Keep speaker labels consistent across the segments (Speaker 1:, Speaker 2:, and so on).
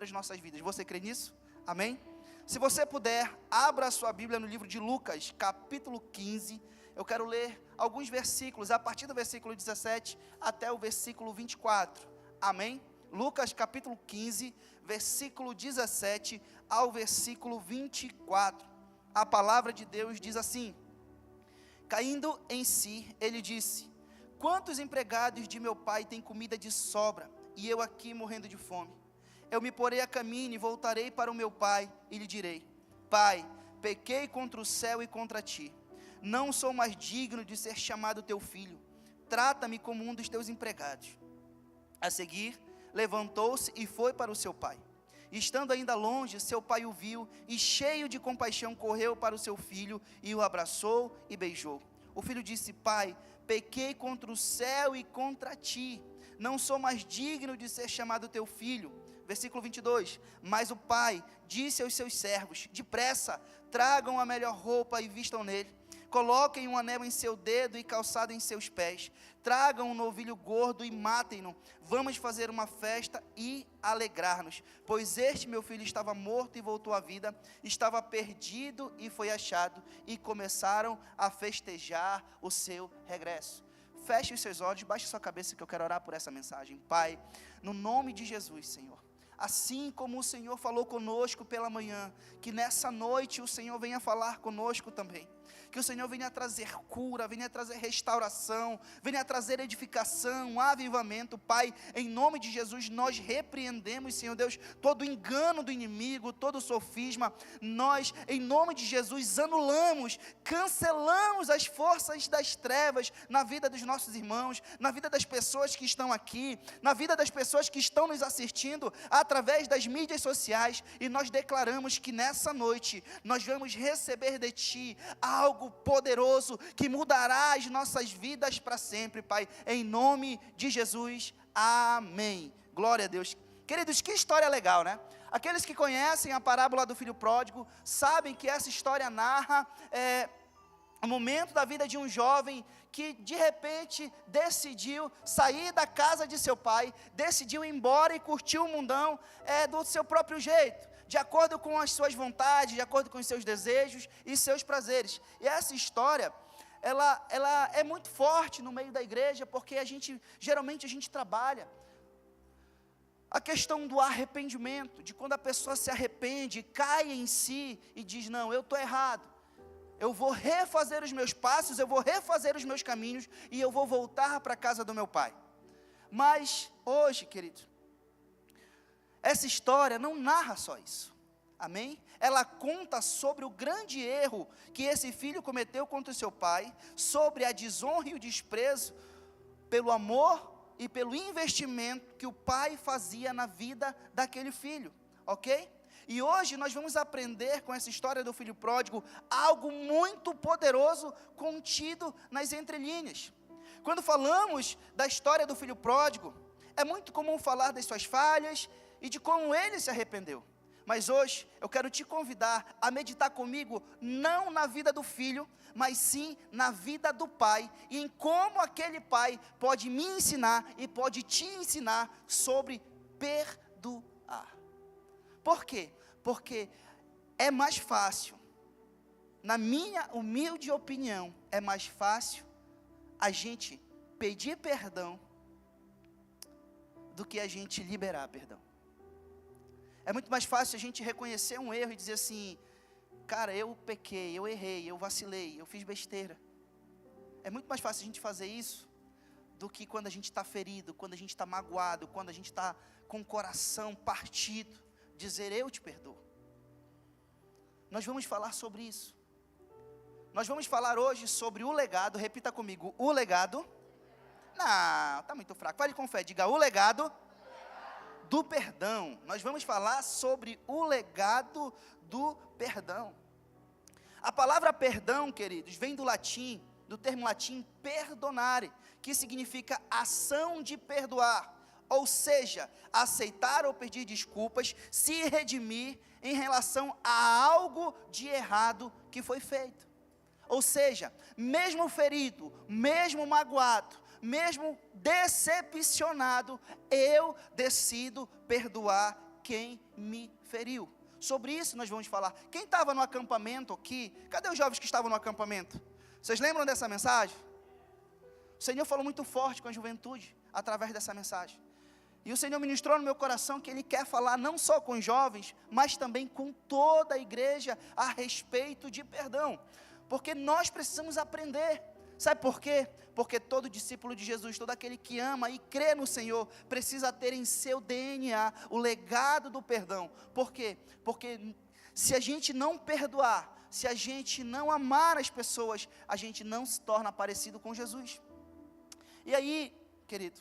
Speaker 1: as nossas vidas. Você crê nisso? Amém? Se você puder, abra a sua Bíblia no livro de Lucas, capítulo 15. Eu quero ler alguns versículos, a partir do versículo 17 até o versículo 24. Amém? Lucas, capítulo 15, versículo 17 ao versículo 24. A palavra de Deus diz assim: caindo em si, ele disse: quantos empregados de meu pai têm comida de sobra, e eu aqui morrendo de fome? Eu me porei a caminho e voltarei para o meu pai, e lhe direi: Pai, pequei contra o céu e contra ti. Não sou mais digno de ser chamado teu filho. Trata-me como um dos teus empregados. A seguir, levantou-se e foi para o seu pai. Estando ainda longe, seu pai o viu, e cheio de compaixão correu para o seu filho, e o abraçou e beijou. O filho disse: Pai, pequei contra o céu e contra ti. Não sou mais digno de ser chamado teu filho. Versículo 22, mas o pai disse aos seus servos: depressa, tragam a melhor roupa e vistam nele. Coloquem um anel em seu dedo e calçado em seus pés. Tragam um novilho gordo e matem-no. Vamos fazer uma festa e alegrar-nos. Pois este meu filho estava morto e voltou à vida. Estava perdido e foi achado. E começaram a festejar o seu regresso. Feche os seus olhos, baixe sua cabeça que eu quero orar por essa mensagem. Pai, no nome de Jesus, Senhor. Assim como o Senhor falou conosco pela manhã, que nessa noite o Senhor venha falar conosco também. Que o Senhor venha trazer cura, venha trazer restauração, venha trazer edificação, avivamento. Pai, em nome de Jesus, nós repreendemos, Senhor Deus, todo engano do inimigo, todo sofisma. Nós, em nome de Jesus, anulamos, cancelamos as forças das trevas na vida dos nossos irmãos, na vida das pessoas que estão aqui, na vida das pessoas que estão nos assistindo através das mídias sociais, e nós declaramos que nessa noite nós vamos receber de Ti algo poderoso que mudará as nossas vidas para sempre, Pai, em nome de Jesus, amém. Glória a Deus. Queridos, que história legal, né? Aqueles que conhecem a parábola do filho pródigo sabem que essa história narra o momento da vida de um jovem que de repente decidiu sair da casa de seu pai, decidiu ir embora e curtir o mundão do seu próprio jeito, de acordo com as suas vontades, de acordo com os seus desejos e seus prazeres. E essa história, ela é muito forte no meio da igreja, porque geralmente a gente trabalha a questão do arrependimento, de quando a pessoa se arrepende, cai em si e diz: não, eu estou errado, eu vou refazer os meus passos, eu vou refazer os meus caminhos, e eu vou voltar para a casa do meu pai. Mas hoje, querido, essa história não narra só isso, amém? Ela conta sobre o grande erro que esse filho cometeu contra o seu pai, sobre a desonra e o desprezo pelo amor e pelo investimento que o pai fazia na vida daquele filho, ok? E hoje nós vamos aprender com essa história do filho pródigo algo muito poderoso contido nas entrelinhas. Quando falamos da história do filho pródigo, é muito comum falar das suas falhas e de como ele se arrependeu. Mas hoje eu quero te convidar a meditar comigo, não na vida do filho, mas sim na vida do pai, e em como aquele pai pode me ensinar e pode te ensinar sobre perdoar. Por quê? Porque é mais fácil, na minha humilde opinião, é mais fácil a gente pedir perdão do que a gente liberar perdão. É muito mais fácil a gente reconhecer um erro e dizer assim: cara, eu pequei, eu errei, eu vacilei, eu fiz besteira. É muito mais fácil a gente fazer isso do que quando a gente está ferido, quando a gente está magoado, quando a gente está com o coração partido, dizer: eu te perdoo. Nós vamos falar sobre isso. Nós vamos falar hoje sobre o legado. Repita comigo: o legado. Não, está muito fraco. Fale com fé, diga: o legado do perdão. Nós vamos falar sobre o legado do perdão. A palavra perdão, queridos, vem do latim, do termo latim perdonare, que significa ação de perdoar, ou seja, aceitar ou pedir desculpas, se redimir em relação a algo de errado que foi feito. Ou seja, mesmo ferido, mesmo magoado, mesmo decepcionado, eu decido perdoar quem me feriu. Sobre isso nós vamos falar. Quem estava no acampamento aqui? Cadê os jovens que estavam no acampamento? Vocês lembram dessa mensagem? O Senhor falou muito forte com a juventude, através dessa mensagem. E o Senhor ministrou no meu coração que Ele quer falar não só com os jovens, mas também com toda a igreja a respeito de perdão. Porque nós precisamos aprender. Sabe por quê? Porque todo discípulo de Jesus, todo aquele que ama e crê no Senhor, precisa ter em seu DNA o legado do perdão. Por quê? Porque se a gente não perdoar, se a gente não amar as pessoas, a gente não se torna parecido com Jesus. E aí, querido,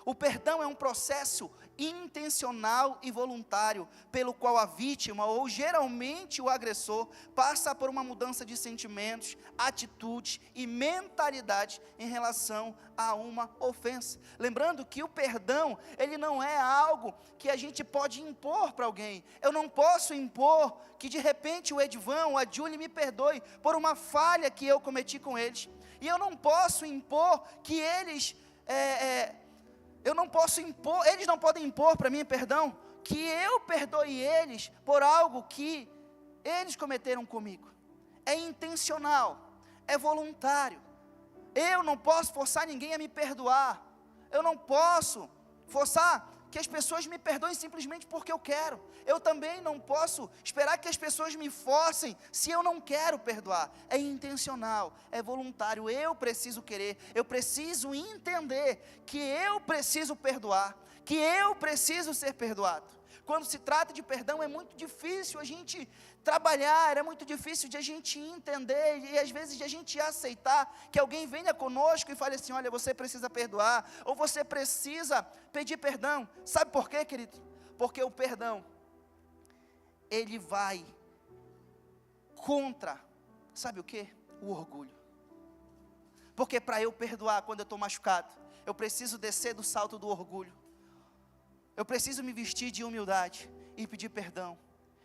Speaker 1: o perdão é um processo intencional e voluntário, pelo qual a vítima, ou geralmente o agressor, passa por uma mudança de sentimentos, atitudes e mentalidade em relação a uma ofensa. Lembrando que o perdão, ele não é algo que a gente pode impor para alguém. Eu não posso impor que de repente o Edvão, a Julie me perdoe por uma falha que eu cometi com eles. E eu não posso impor que eles... eles não podem impor para mim, perdão, que eu perdoe eles por algo que eles cometeram comigo. É intencional, é voluntário. Eu não posso forçar ninguém a me perdoar. Eu não posso forçar que as pessoas me perdoem simplesmente porque eu quero. Eu também não posso esperar que as pessoas me forcem se eu não quero perdoar. É intencional, é voluntário. Eu preciso querer, eu preciso entender que eu preciso perdoar, que eu preciso ser perdoado. Quando se trata de perdão, é muito difícil a gente trabalhar, é muito difícil de a gente entender e às vezes de a gente aceitar que alguém venha conosco e fale assim: olha, você precisa perdoar, ou você precisa pedir perdão. Sabe por quê, querido? Porque o perdão, ele vai contra, sabe o quê? O orgulho. Porque para eu perdoar quando eu estou machucado, eu preciso descer do salto do orgulho. Eu preciso me vestir de humildade e pedir perdão.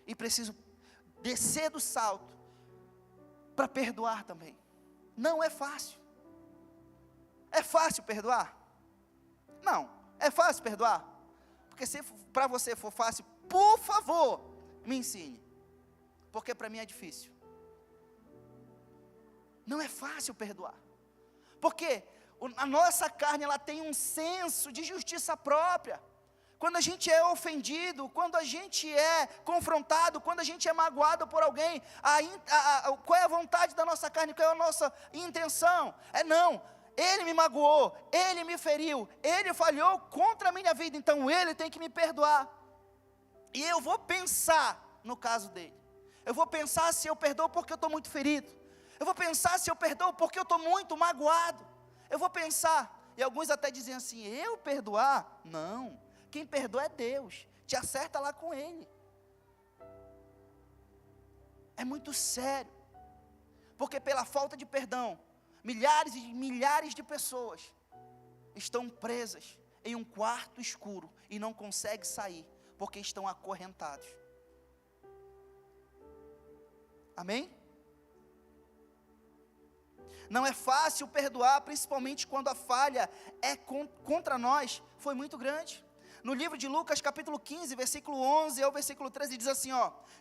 Speaker 1: E preciso descer do salto para perdoar também. Não é fácil. É fácil perdoar? Não. É fácil perdoar? Porque se para você for fácil, por favor, me ensine. Porque para mim é difícil. Não é fácil perdoar. Porque a nossa carne, ela tem um senso de justiça própria. Quando a gente é ofendido, quando a gente é confrontado, quando a gente é magoado por alguém, qual é a vontade da nossa carne, qual é a nossa intenção? Não, ele me magoou, ele me feriu, ele falhou contra a minha vida, então ele tem que me perdoar. E eu vou pensar no caso dele. Eu vou pensar se eu perdoo porque eu estou muito ferido. Eu vou pensar se eu perdoo porque eu estou muito magoado. Eu vou pensar, e alguns até dizem assim: eu perdoar? Não. Quem perdoa é Deus, te acerta lá com Ele. É muito sério, porque pela falta de perdão, milhares e milhares de pessoas estão presas em um quarto escuro e não conseguem sair, porque estão acorrentados. Amém? Não é fácil perdoar, principalmente quando a falha é contra nós, foi muito grande. No livro de Lucas, capítulo 15, versículo 11 ao versículo 13, diz assim,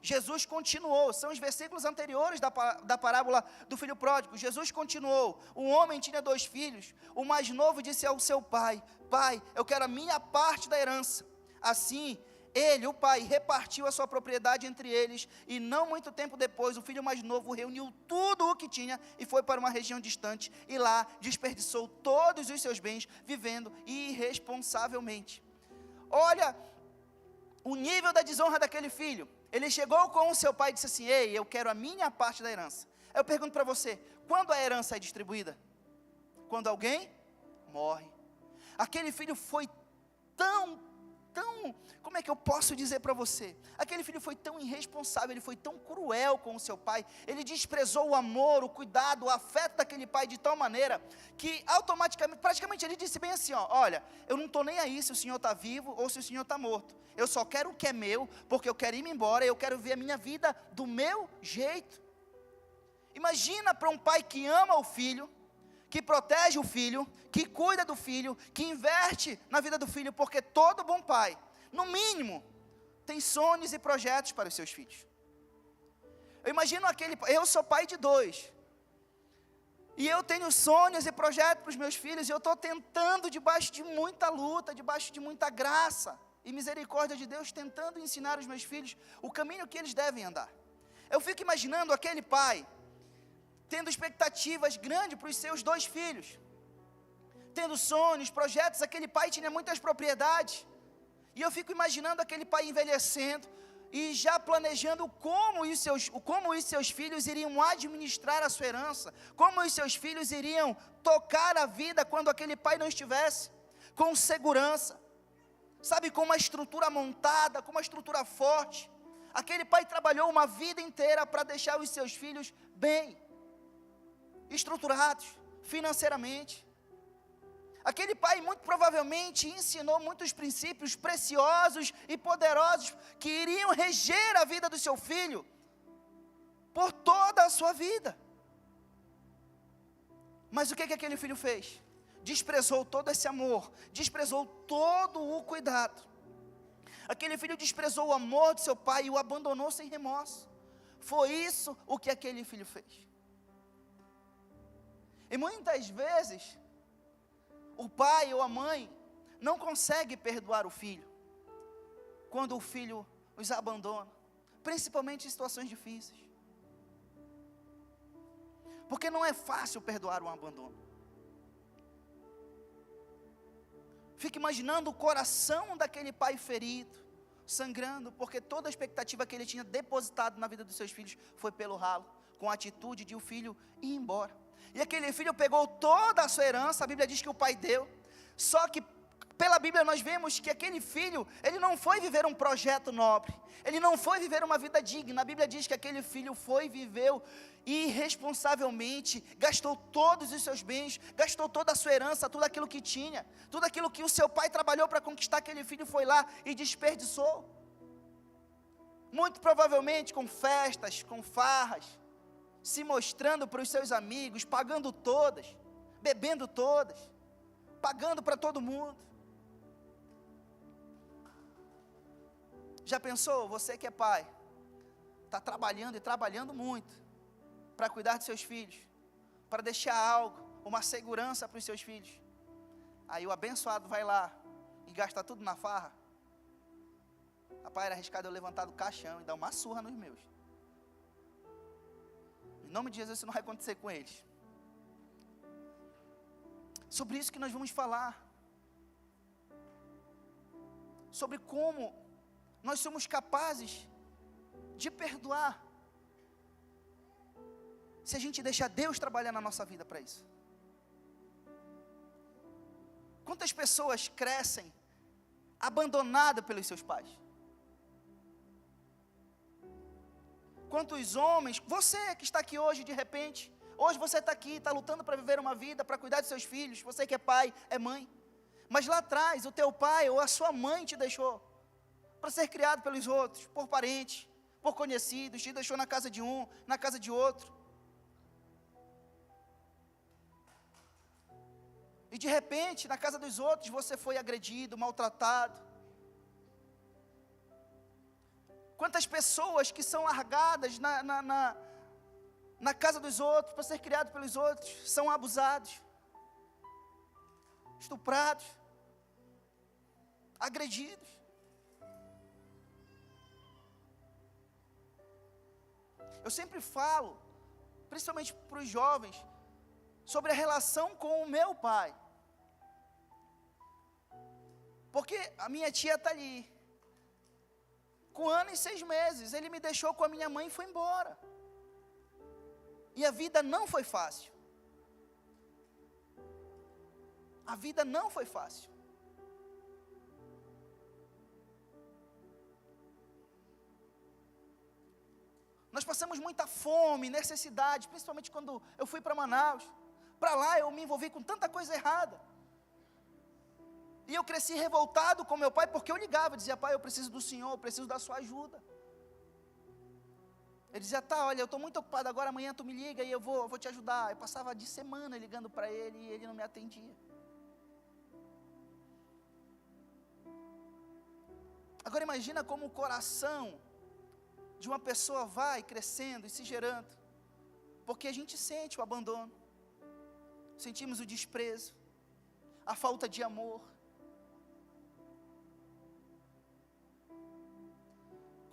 Speaker 1: Jesus continuou, são os versículos anteriores da parábola do filho pródigo. Jesus continuou: um homem tinha 2 filhos, o mais novo disse ao seu pai: pai, eu quero a minha parte da herança. Assim, ele, o pai, repartiu a sua propriedade entre eles, e não muito tempo depois, o filho mais novo reuniu tudo o que tinha, e foi para uma região distante, e lá desperdiçou todos os seus bens, vivendo irresponsavelmente. Olha o nível da desonra daquele filho. Ele chegou com o seu pai e disse assim: ei, eu quero a minha parte da herança. Eu pergunto para você, quando a herança é distribuída? Quando alguém morre. Aquele filho foi tão, como é que eu posso dizer para você? Aquele filho foi tão irresponsável, ele foi tão cruel com o seu pai, ele desprezou o amor, o cuidado, o afeto daquele pai de tal maneira, que automaticamente, praticamente ele disse bem assim, olha, eu não estou nem aí se o senhor está vivo ou se o senhor está morto, eu só quero o que é meu, porque eu quero ir embora, eu quero ver a minha vida do meu jeito. Imagina para um pai que ama o filho, que protege o filho, que cuida do filho, que investe na vida do filho, porque todo bom pai, no mínimo, tem sonhos e projetos para os seus filhos. Eu imagino eu sou pai de 2, e eu tenho sonhos e projetos para os meus filhos, e eu estou tentando, debaixo de muita luta, debaixo de muita graça e misericórdia de Deus, tentando ensinar os meus filhos o caminho que eles devem andar. Eu fico imaginando aquele pai, tendo expectativas grandes para os seus 2 filhos, tendo sonhos, projetos. Aquele pai tinha muitas propriedades, e eu fico imaginando aquele pai envelhecendo, e já planejando como os seus filhos iriam administrar a sua herança, como os seus filhos iriam tocar a vida quando aquele pai não estivesse, com segurança, sabe, com uma estrutura montada, com uma estrutura forte. Aquele pai trabalhou uma vida inteira para deixar os seus filhos bem estruturados financeiramente. Aquele pai muito provavelmente ensinou muitos princípios preciosos e poderosos que iriam reger a vida do seu filho por toda a sua vida. Mas o que aquele filho fez? Desprezou todo esse amor, desprezou todo o cuidado. Aquele filho desprezou o amor de seu pai e o abandonou sem remorso. Foi isso o que aquele filho fez. E muitas vezes o pai ou a mãe não consegue perdoar o filho quando o filho os abandona, principalmente em situações difíceis, porque não é fácil perdoar um abandono. Fica imaginando o coração daquele pai ferido, sangrando, porque toda a expectativa que ele tinha depositado na vida dos seus filhos foi pelo ralo, com a atitude de o filho ir embora. E aquele filho pegou toda a sua herança. A Bíblia diz que o pai deu, só que pela Bíblia nós vemos que aquele filho, ele não foi viver um projeto nobre, ele não foi viver uma vida digna. A Bíblia diz que aquele filho viveu irresponsavelmente, gastou todos os seus bens, gastou toda a sua herança, tudo aquilo que tinha, tudo aquilo que o seu pai trabalhou para conquistar. Aquele filho foi lá e desperdiçou, muito provavelmente com festas, com farras, se mostrando para os seus amigos, pagando todas, bebendo todas, pagando para todo mundo. Já pensou, você que é pai, está trabalhando e trabalhando muito, para cuidar de seus filhos, para deixar algo, uma segurança para os seus filhos, aí o abençoado vai lá e gasta tudo na farra? Rapaz, era arriscado eu levantar do caixão e dar uma surra nos meus. Em nome de Jesus, isso não vai acontecer com eles. Sobre isso que nós vamos falar. Sobre como nós somos capazes de perdoar, se a gente deixar Deus trabalhar na nossa vida para isso. Quantas pessoas crescem abandonadas pelos seus pais? Quantos homens, você que está aqui hoje de repente, hoje você está aqui, está lutando para viver uma vida, para cuidar dos seus filhos, você que é pai, é mãe, mas lá atrás o teu pai ou a sua mãe te deixou, para ser criado pelos outros, por parentes, por conhecidos, te deixou na casa de um, na casa de outro, e de repente na casa dos outros você foi agredido, maltratado. Quantas pessoas que são largadas na casa dos outros, para ser criados pelos outros, são abusados, estuprados, agredidos. Eu sempre falo, principalmente para os jovens, sobre a relação com o meu pai, porque a minha tia está ali, com 1 ano e 6 meses, ele me deixou com a minha mãe e foi embora. E a vida não foi fácil. A vida não foi fácil. Nós passamos muita fome, necessidade, principalmente quando eu fui para Manaus. Para lá eu me envolvi com tanta coisa errada. E eu cresci revoltado com meu pai, porque eu ligava, dizia: pai, eu preciso do Senhor, eu preciso da sua ajuda. Ele dizia: tá, olha, eu estou muito ocupado agora, amanhã tu me liga e eu vou te ajudar. Eu passava de semana ligando para ele e ele não me atendia. Agora imagina como o coração de uma pessoa vai crescendo e se gerando, porque a gente sente o abandono, sentimos o desprezo, a falta de amor.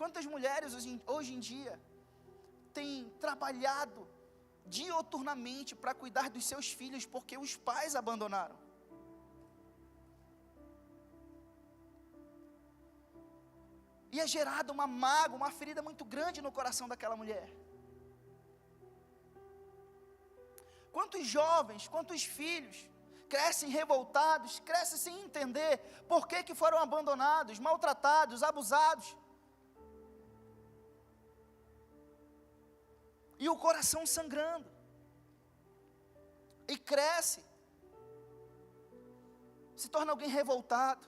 Speaker 1: Quantas mulheres hoje em dia têm trabalhado dioturnamente para cuidar dos seus filhos, porque os pais abandonaram? E é gerada uma mágoa, uma ferida muito grande no coração daquela mulher. Quantos jovens, quantos filhos crescem revoltados, crescem sem entender por que foram abandonados, maltratados, abusados. E o coração sangrando. E cresce. Se torna alguém revoltado.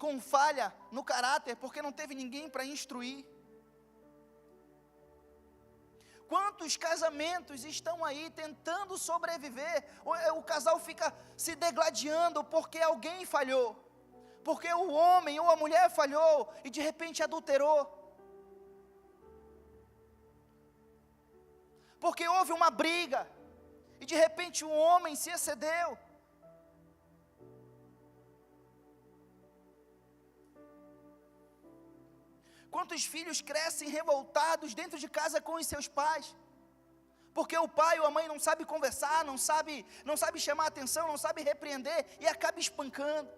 Speaker 1: Com falha no caráter, porque não teve ninguém para instruir. Quantos casamentos estão aí tentando sobreviver? O casal fica se degladiando porque alguém falhou, porque o homem ou a mulher falhou e de repente adulterou, porque houve uma briga e de repente o homem se excedeu. Quantos filhos crescem revoltados dentro de casa com os seus pais? Porque o pai ou a mãe não sabe conversar, não sabe chamar atenção, não sabe repreender e acaba espancando.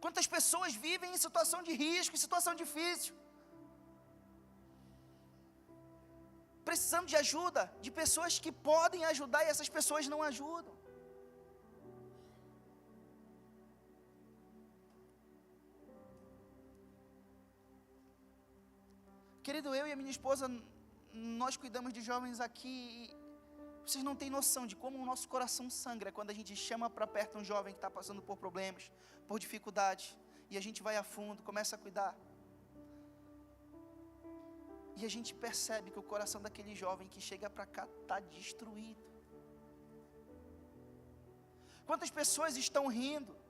Speaker 1: Quantas pessoas vivem em situação de risco, em situação difícil, precisando de ajuda, de pessoas que podem ajudar e essas pessoas não ajudam. Querido, eu e a minha esposa, nós cuidamos de jovens aqui, e vocês não têm noção de como o nosso coração sangra quando a gente chama para perto um jovem que está passando por problemas, por dificuldades, e a gente vai a fundo, começa a cuidar, e a gente percebe que o coração daquele jovem que chega para cá está destruído. Quantas pessoas estão rindo,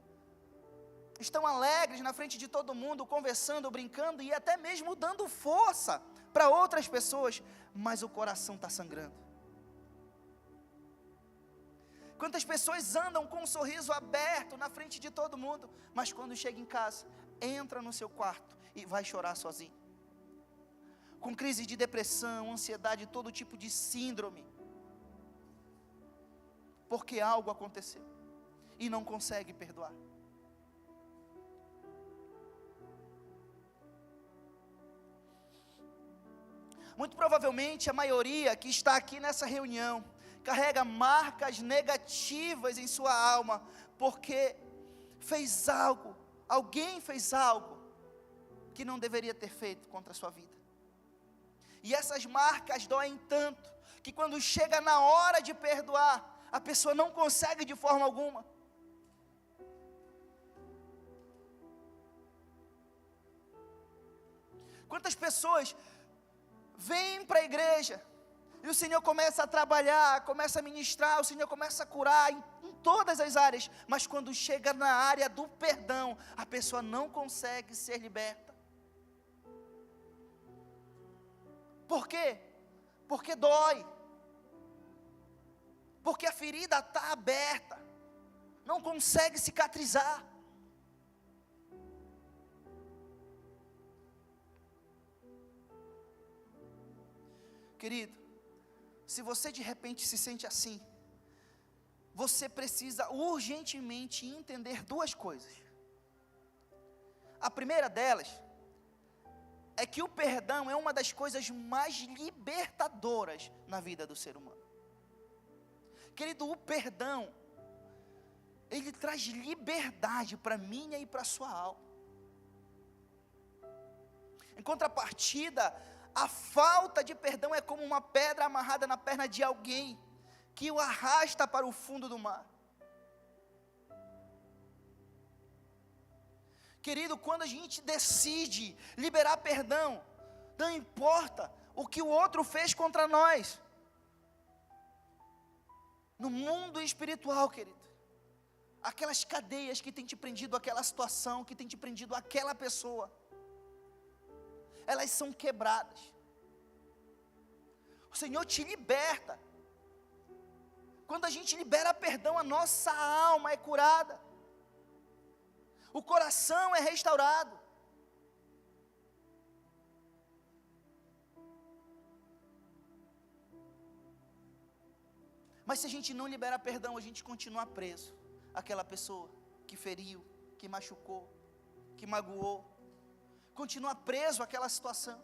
Speaker 1: estão alegres na frente de todo mundo, conversando, brincando e até mesmo dando força para outras pessoas, mas o coração está sangrando. Quantas pessoas andam com um sorriso aberto na frente de todo mundo, mas quando chega em casa, entra no seu quarto e vai chorar sozinho, com crise de depressão, ansiedade, todo tipo de síndrome, porque algo aconteceu e não consegue perdoar. Muito provavelmente a maioria que está aqui nessa reunião carrega marcas negativas em sua alma, porque alguém fez algo que não deveria ter feito contra a sua vida. E essas marcas doem tanto, que quando chega na hora de perdoar, a pessoa não consegue de forma alguma. Quantas pessoas vem para a igreja, e o Senhor começa a trabalhar, começa a ministrar, o Senhor começa a curar em todas as áreas, mas quando chega na área do perdão, a pessoa não consegue ser liberta. Por quê? Porque dói, porque a ferida está aberta, não consegue cicatrizar. Querido, se você de repente se sente assim, você precisa urgentemente entender duas coisas. A primeira delas é que o perdão é uma das coisas mais libertadoras na vida do ser humano. Querido, o perdão, ele traz liberdade para a minha e para a sua alma. Em contrapartida, a falta de perdão é como uma pedra amarrada na perna de alguém, que o arrasta para o fundo do mar. Querido, quando a gente decide liberar perdão, não importa o que o outro fez contra nós. No mundo espiritual, querido, aquelas cadeias que tem te prendido àquela situação, que tem te prendido àquela pessoa, elas são quebradas. O Senhor te liberta. Quando a gente libera perdão, a nossa alma é curada, o coração é restaurado. Mas se a gente não libera perdão, a gente continua preso àquela pessoa que feriu, que machucou, que magoou, continua preso àquela situação.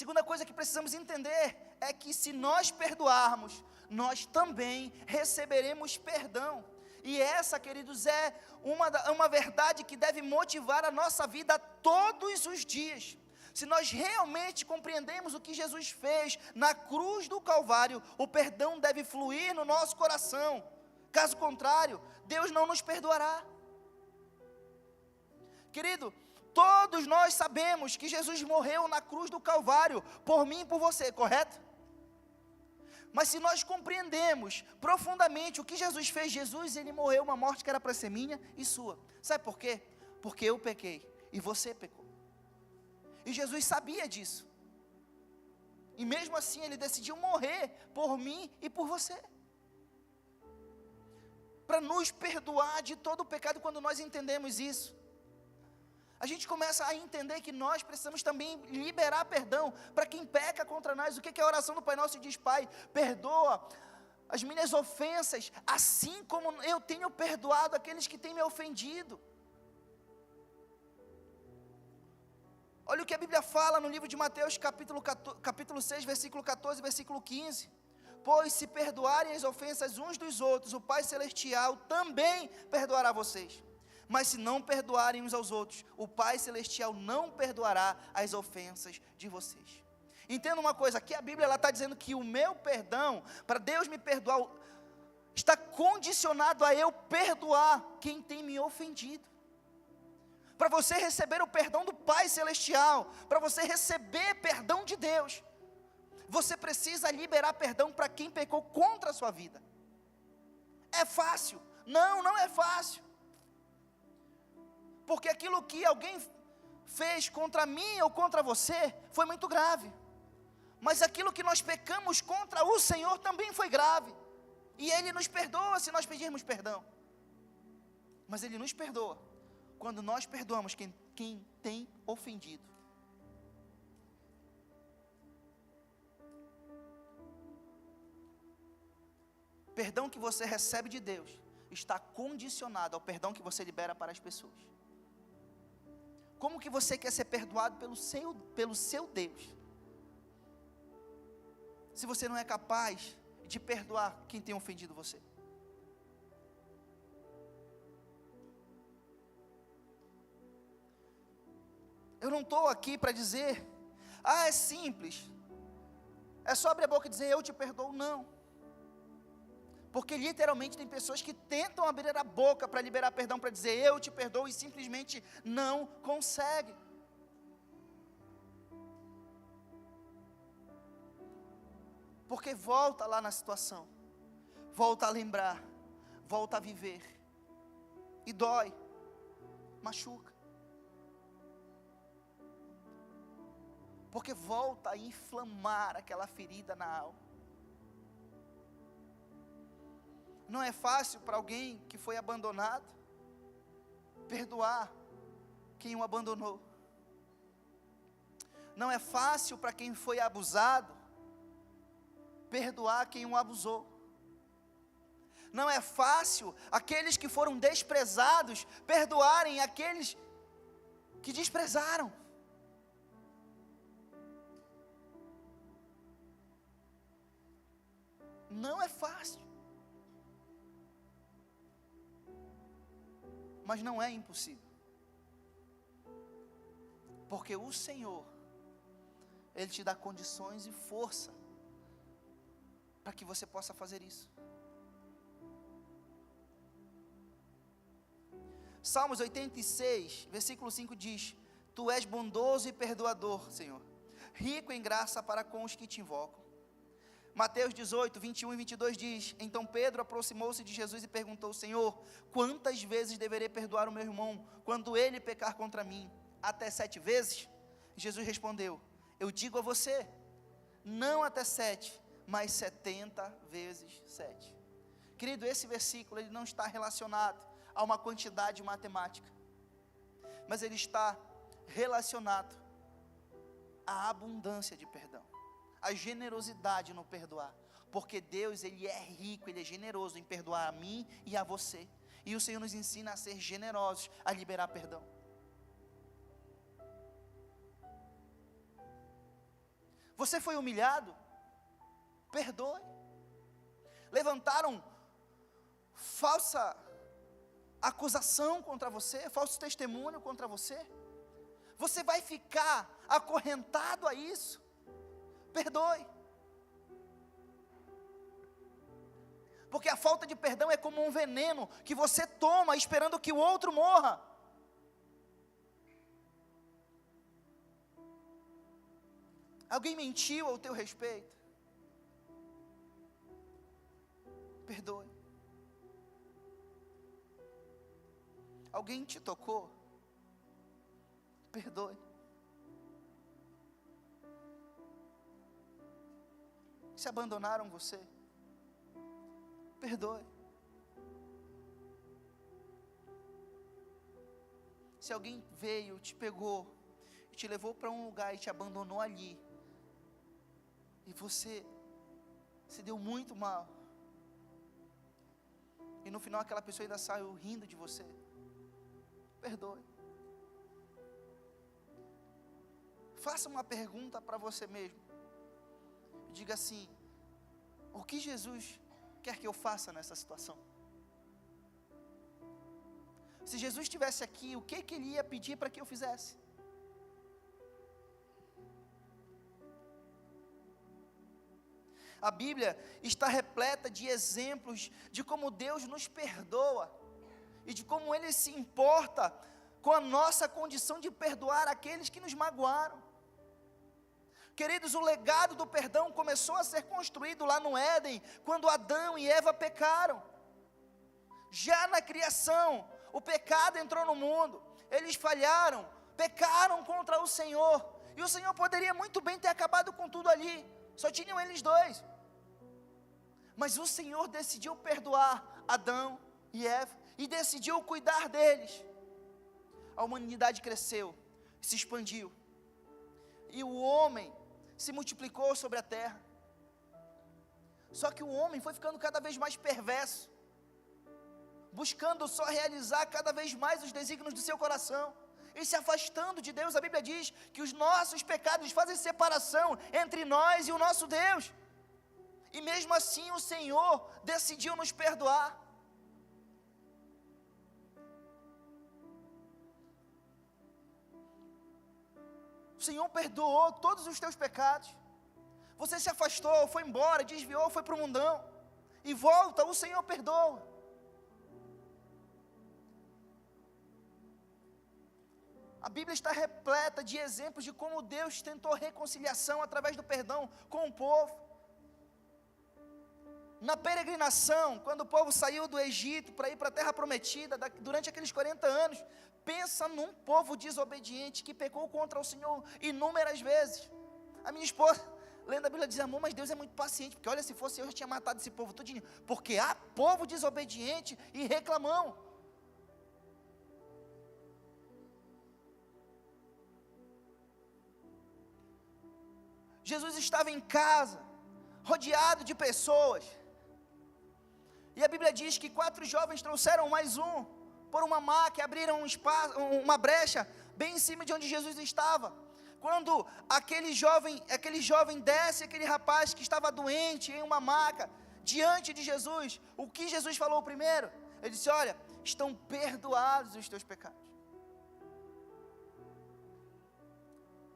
Speaker 1: Segunda coisa que precisamos entender é que se nós perdoarmos, nós também receberemos perdão. E essa, queridos, é uma verdade que deve motivar a nossa vida todos os dias. Se nós realmente compreendemos o que Jesus fez na cruz do Calvário, o perdão deve fluir no nosso coração. Caso contrário, Deus não nos perdoará. Querido, todos nós sabemos que Jesus morreu na cruz do Calvário, por mim e por você, correto? Mas se nós compreendemos profundamente o que Jesus fez, ele morreu uma morte que era para ser minha e sua. Sabe por quê? Porque eu pequei e você pecou. E Jesus sabia disso. E mesmo assim ele decidiu morrer por mim e por você. Para nos perdoar de todo o pecado. Quando nós entendemos isso, a gente começa a entender que nós precisamos também liberar perdão para quem peca contra nós. O que é a oração do Pai Nosso? Diz: Pai, perdoa as minhas ofensas, assim como eu tenho perdoado aqueles que têm me ofendido. Olha o que a Bíblia fala no livro de Mateus, capítulo 6, versículo 14, versículo 15. Pois se perdoarem as ofensas uns dos outros, o Pai Celestial também perdoará vocês. Mas se não perdoarem uns aos outros, o Pai Celestial não perdoará as ofensas de vocês. Entenda uma coisa, aqui a Bíblia está dizendo que o meu perdão, para Deus me perdoar, está condicionado a eu perdoar quem tem me ofendido. Para você receber o perdão do Pai Celestial, para você receber perdão de Deus, você precisa liberar perdão para quem pecou contra a sua vida. É fácil? Não, não é fácil. Porque aquilo que alguém fez contra mim ou contra você foi muito grave. Mas aquilo que nós pecamos contra o Senhor também foi grave. E Ele nos perdoa se nós pedirmos perdão. Mas Ele nos perdoa quando nós perdoamos quem tem ofendido. Perdão que você recebe de Deus está condicionado ao perdão que você libera para as pessoas. Como que você quer ser perdoado pelo seu Deus, se você não é capaz de perdoar quem tem ofendido você? Eu não estou aqui para dizer, é simples, é só abrir a boca e dizer eu te perdoo. Não. Porque literalmente tem pessoas que tentam abrir a boca para liberar perdão, para dizer eu te perdoo, e simplesmente não conseguem. Porque volta lá na situação, volta a lembrar, volta a viver, e dói, machuca. Porque volta a inflamar aquela ferida na alma. Não é fácil para alguém que foi abandonado perdoar quem o abandonou. Não é fácil para quem foi abusado perdoar quem o abusou. Não é fácil aqueles que foram desprezados perdoarem aqueles que desprezaram. Não é fácil. Mas não é impossível. Porque o Senhor, Ele te dá condições e força para que você possa fazer isso. Salmos 86, versículo 5 diz: Tu és bondoso e perdoador, Senhor, rico em graça para com os que te invocam. Mateus 18, 21 e 22 diz: então Pedro aproximou-se de Jesus e perguntou: Senhor, quantas vezes deverei perdoar o meu irmão quando ele pecar contra mim? Até 7 vezes? Jesus respondeu: eu digo a você, não até 7, mas 70 vezes 7. Querido, esse versículo ele não está relacionado a uma quantidade matemática, mas ele está relacionado à abundância de perdão, a generosidade no perdoar, porque Deus ele é rico, ele é generoso em perdoar a mim e a você, e o Senhor nos ensina a ser generosos, a liberar perdão. Você foi humilhado? Perdoe. Levantaram falsa acusação contra você, falso testemunho contra você? Você vai ficar acorrentado a isso? Perdoe. Porque a falta de perdão é como um veneno que você toma esperando que o outro morra. Alguém mentiu ao teu respeito? Perdoe. Alguém te tocou? Perdoe. Se abandonaram você? Perdoe. Se alguém veio, te pegou, e te levou para um lugar e te abandonou ali, e você se deu muito mal, e no final aquela pessoa ainda saiu rindo de você, perdoe. Faça uma pergunta para você mesmo. Diga assim: o que Jesus quer que eu faça nessa situação? Se Jesus estivesse aqui, o que ele ia pedir para que eu fizesse? A Bíblia está repleta de exemplos de como Deus nos perdoa e de como Ele se importa com a nossa condição de perdoar aqueles que nos magoaram. Queridos, o legado do perdão começou a ser construído lá no Éden, quando Adão e Eva pecaram. Já na criação, o pecado entrou no mundo, eles falharam, pecaram contra o Senhor, e o Senhor poderia muito bem ter acabado com tudo ali, só tinham eles dois. Mas o Senhor decidiu perdoar Adão e Eva, e decidiu cuidar deles. A humanidade cresceu, se expandiu, e o homem se multiplicou sobre a terra. Só que o homem foi ficando cada vez mais perverso, buscando só realizar cada vez mais os desígnios do seu coração, e se afastando de Deus. A Bíblia diz que os nossos pecados fazem separação entre nós e o nosso Deus, e mesmo assim o Senhor decidiu nos perdoar. O Senhor perdoou todos os teus pecados. Você se afastou, foi embora, desviou, foi para o mundão, e volta, o Senhor perdoa. A Bíblia está repleta de exemplos de como Deus tentou reconciliação através do perdão com o povo. Na peregrinação, quando o povo saiu do Egito para ir para a terra prometida, durante aqueles 40 anos, pensa num povo desobediente que pecou contra o Senhor inúmeras vezes. A minha esposa, lendo a Bíblia, diz: amor, mas Deus é muito paciente, porque olha, se fosse eu já tinha matado esse povo tudinho, porque há povo desobediente e reclamão. Jesus estava em casa, rodeado de pessoas, e a Bíblia diz que 4 jovens trouxeram mais um, por uma maca, e abriram um espaço, uma brecha, bem em cima de onde Jesus estava. Quando aquele jovem desce, aquele rapaz que estava doente em uma maca, diante de Jesus, o que Jesus falou primeiro? Ele disse: olha, estão perdoados os teus pecados.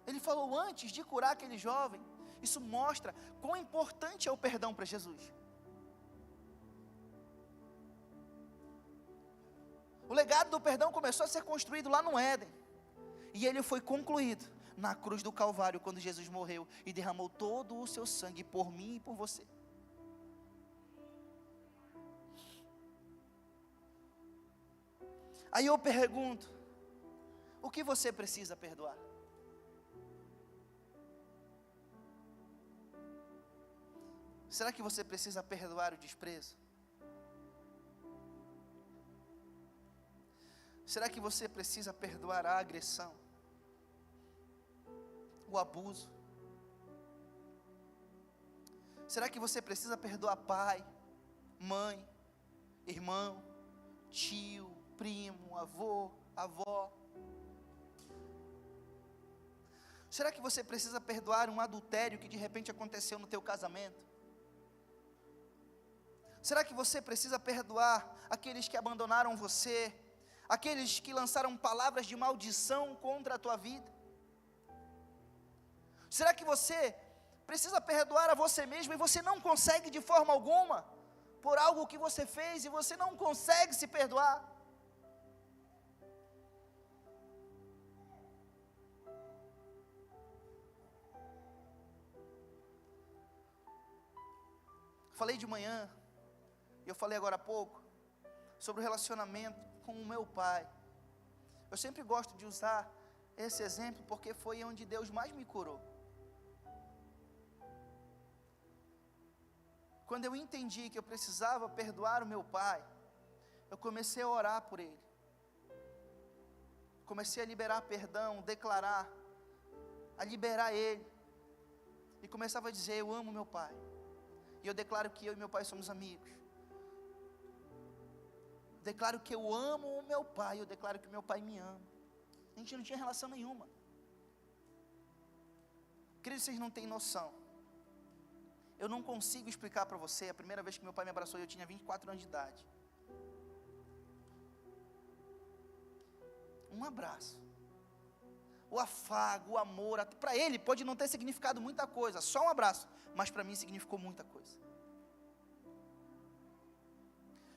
Speaker 1: Ele falou antes de curar aquele jovem. Isso mostra quão importante é o perdão para Jesus. O legado do perdão começou a ser construído lá no Éden, e ele foi concluído na cruz do Calvário, quando Jesus morreu e derramou todo o seu sangue por mim e por você. Aí eu pergunto, o que você precisa perdoar? Será que você precisa perdoar o desprezo? Será que você precisa perdoar a agressão? O abuso? Será que você precisa perdoar pai, mãe, irmão, tio, primo, avô, avó? Será que você precisa perdoar um adultério que de repente aconteceu no teu casamento? Será que você precisa perdoar aqueles que abandonaram você, aqueles que lançaram palavras de maldição contra a tua vida? Será que você precisa perdoar a você mesmo e você não consegue de forma alguma, por algo que você fez e você não consegue se perdoar? Falei de manhã, e eu falei agora há pouco, sobre o relacionamento com o meu pai. Eu sempre gosto de usar esse exemplo, porque foi onde Deus mais me curou. Quando eu entendi que eu precisava perdoar o meu pai, eu comecei a orar por ele. Comecei a liberar perdão, declarar, a liberar ele. E começava a dizer, eu amo meu pai. E eu declaro que eu e meu pai somos amigos. Declaro que eu amo o meu pai, eu declaro que o meu pai me ama. A gente não tinha relação nenhuma. Queridos, vocês não têm noção. Eu não consigo explicar para você, a primeira vez que meu pai me abraçou, eu tinha 24 anos de idade. Um abraço. O afago, o amor, para ele pode não ter significado muita coisa, só um abraço, mas para mim significou muita coisa.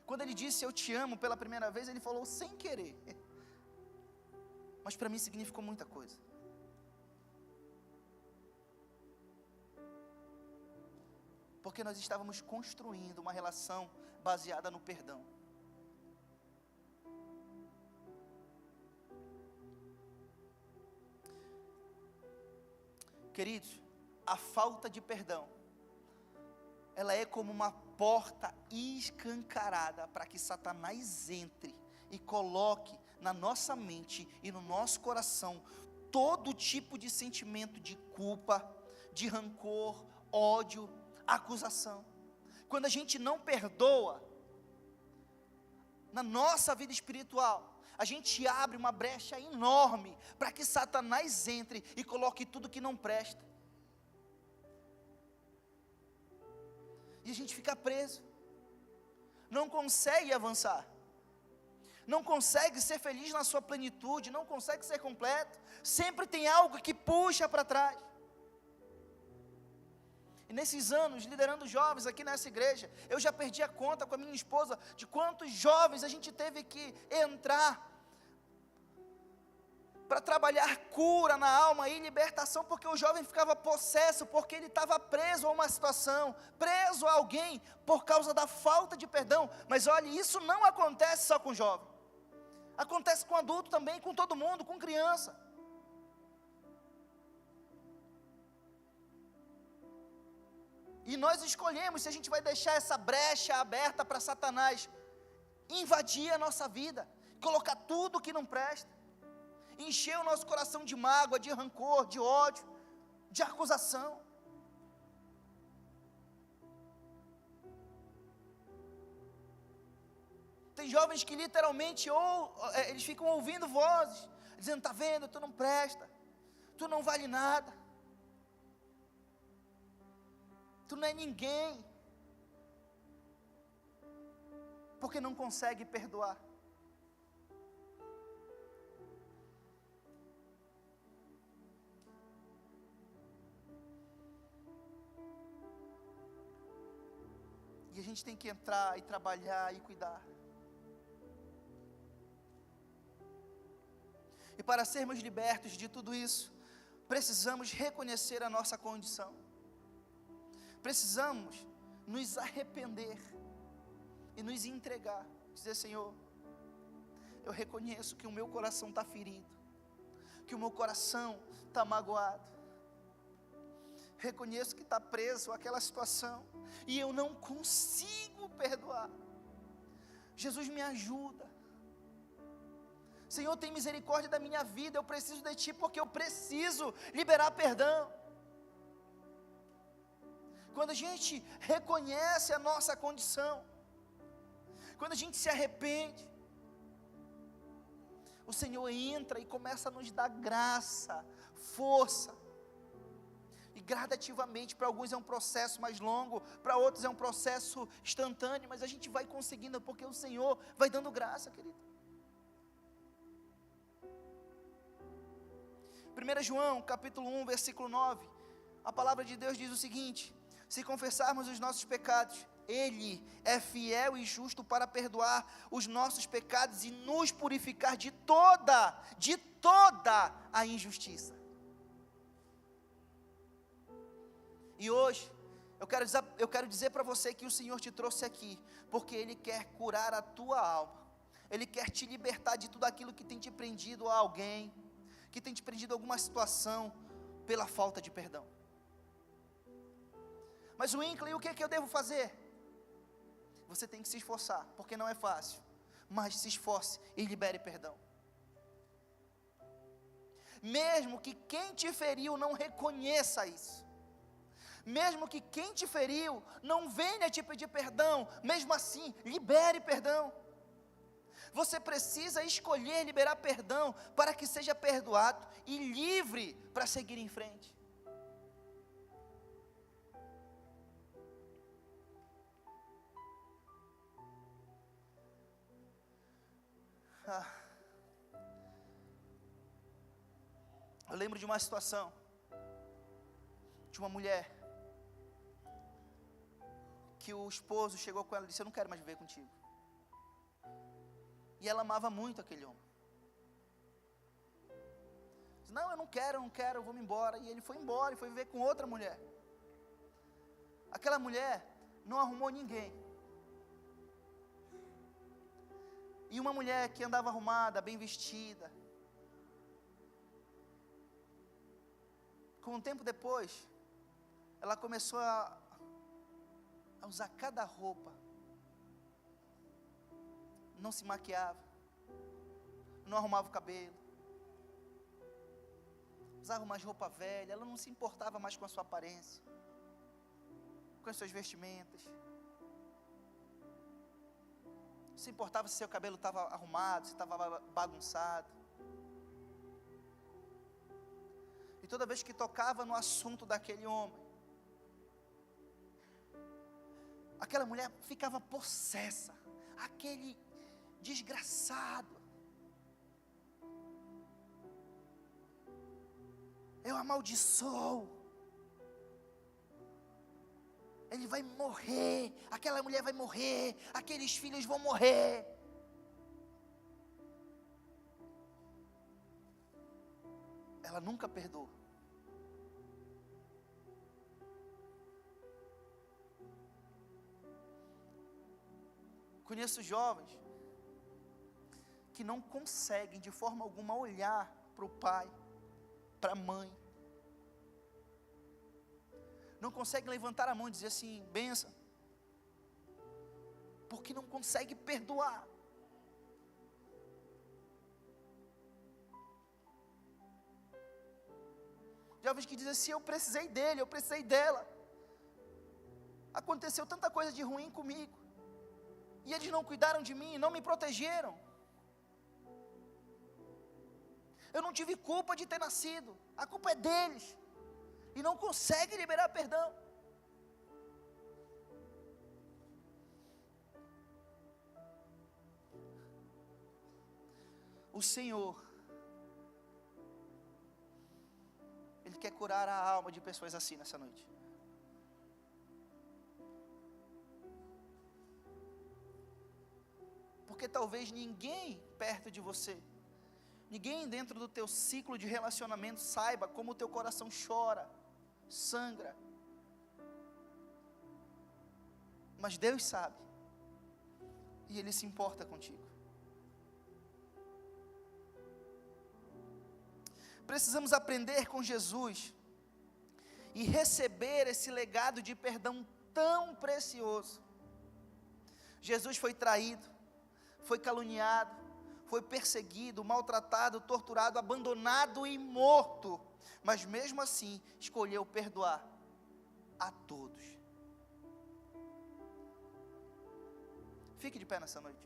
Speaker 1: Quando ele disse eu te amo pela primeira vez, ele falou sem querer, mas para mim significou muita coisa. Porque nós estávamos construindo uma relação baseada no perdão. Queridos, a falta de perdão, ela é como uma porta escancarada para que Satanás entre e coloque na nossa mente e no nosso coração todo tipo de sentimento de culpa, de rancor, ódio, acusação. Quando a gente não perdoa, na nossa vida espiritual, a gente abre uma brecha enorme para que Satanás entre e coloque tudo que não presta. E a gente fica preso, não consegue avançar, não consegue ser feliz na sua plenitude, não consegue ser completo, sempre tem algo que puxa para trás. E nesses anos, liderando jovens aqui nessa igreja, eu já perdi a conta com a minha esposa de quantos jovens a gente teve que entrar para trabalhar cura na alma e libertação, porque o jovem ficava possesso, porque ele estava preso a uma situação, preso a alguém, por causa da falta de perdão. Mas olha, isso não acontece só com jovem, acontece com adulto também, com todo mundo, com criança. E nós escolhemos se a gente vai deixar essa brecha aberta para Satanás invadir a nossa vida, colocar tudo que não presta, encher o nosso coração de mágoa, de rancor, de ódio, de acusação. Tem jovens que literalmente eles ficam ouvindo vozes, dizendo, está vendo, tu não presta, tu não vale nada, tu não é ninguém, porque não consegue perdoar. E a gente tem que entrar e trabalhar e cuidar. E para sermos libertos de tudo isso, precisamos reconhecer a nossa condição. Precisamos nos arrepender e nos entregar. Dizer: Senhor, eu reconheço que o meu coração está ferido, que o meu coração está magoado. Reconheço que está preso àquela situação e eu não consigo perdoar. Jesus, me ajuda. Senhor, tem misericórdia da minha vida, eu preciso de Ti, porque eu preciso liberar perdão. Quando a gente reconhece a nossa condição, quando a gente se arrepende, o Senhor entra e começa a nos dar graça, força, e gradativamente, para alguns é um processo mais longo, para outros é um processo instantâneo, mas a gente vai conseguindo, porque o Senhor vai dando graça, querido. 1 João, capítulo 1, versículo 9, a palavra de Deus diz o seguinte: se confessarmos os nossos pecados, Ele é fiel e justo para perdoar os nossos pecados e nos purificar de toda a injustiça. E hoje, eu quero dizer para você que o Senhor te trouxe aqui, porque Ele quer curar a tua alma, Ele quer te libertar de tudo aquilo que tem te prendido a alguém, que tem te prendido a alguma situação, pela falta de perdão. Mas Winkler, o que é que eu devo fazer? Você tem que se esforçar, porque não é fácil, mas se esforce e libere perdão. Mesmo que quem te feriu não reconheça isso, mesmo que quem te feriu não venha te pedir perdão, mesmo assim, libere perdão. Você precisa escolher liberar perdão, para que seja perdoado e livre para seguir em frente. Eu lembro de uma situação, de uma mulher, que o esposo chegou com ela e disse: eu não quero mais viver contigo. E ela amava muito aquele homem. Disse: não, eu não quero, eu vou me embora. E ele foi embora e foi viver com outra mulher. Aquela mulher não arrumou ninguém. E uma mulher que andava arrumada, bem vestida, com um tempo depois, ela começou a usar cada roupa, não se maquiava, não arrumava o cabelo, usava umas roupas velhas, ela não se importava mais com a sua aparência, com as suas vestimentas, não se importava se seu cabelo estava arrumado, se estava bagunçado. E toda vez que tocava no assunto daquele homem, aquela mulher ficava possessa. Aquele desgraçado, eu amaldiçoo, ele vai morrer, aquela mulher vai morrer, aqueles filhos vão morrer. Ela nunca perdoou. Conheço jovens que não conseguem de forma alguma olhar para o pai, para a mãe, não conseguem levantar a mão e dizer assim: benção, porque não consegue perdoar. Jovens que dizem assim: eu precisei dele, eu precisei dela, aconteceu tanta coisa de ruim comigo, e eles não cuidaram de mim, não me protegeram. Eu não tive culpa de ter nascido, a culpa é deles. E não consegue liberar perdão. O Senhor, Ele quer curar a alma de pessoas assim nessa noite. Porque talvez ninguém perto de você Ninguém dentro do teu ciclo de relacionamento saiba como o teu coração chora, sangra. Mas Deus sabe. E Ele se importa contigo. Precisamos aprender com Jesus e receber esse legado de perdão tão precioso. Jesus foi traído, foi caluniado, foi perseguido, maltratado, torturado, abandonado e morto, mas mesmo assim escolheu perdoar a todos. Fique de pé nessa noite.